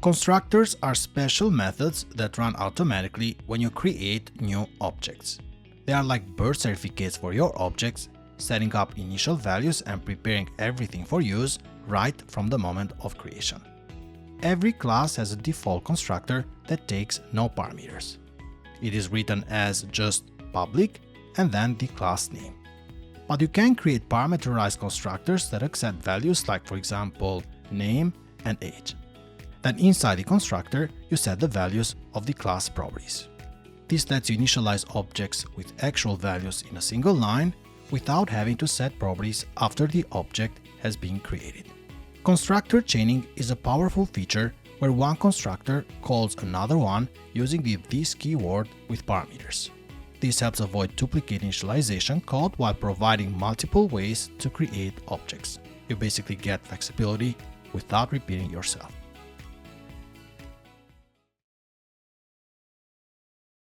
Constructors are special methods that run automatically when you create new objects. They are like birth certificates for your objects, setting up initial values and preparing everything for use right from the moment of creation. Every class has a default constructor that takes no parameters. It is written as just public and then the class name. But you can create parameterized constructors that accept values like, for example, name and age. Then inside the constructor, you set the values of the class properties. This lets you initialize objects with actual values in a single line without having to set properties after the object has been created. Constructor chaining is a powerful feature where one constructor calls another one using the this keyword with parameters. This helps avoid duplicate initialization code while providing multiple ways to create objects. You basically get flexibility without repeating yourself.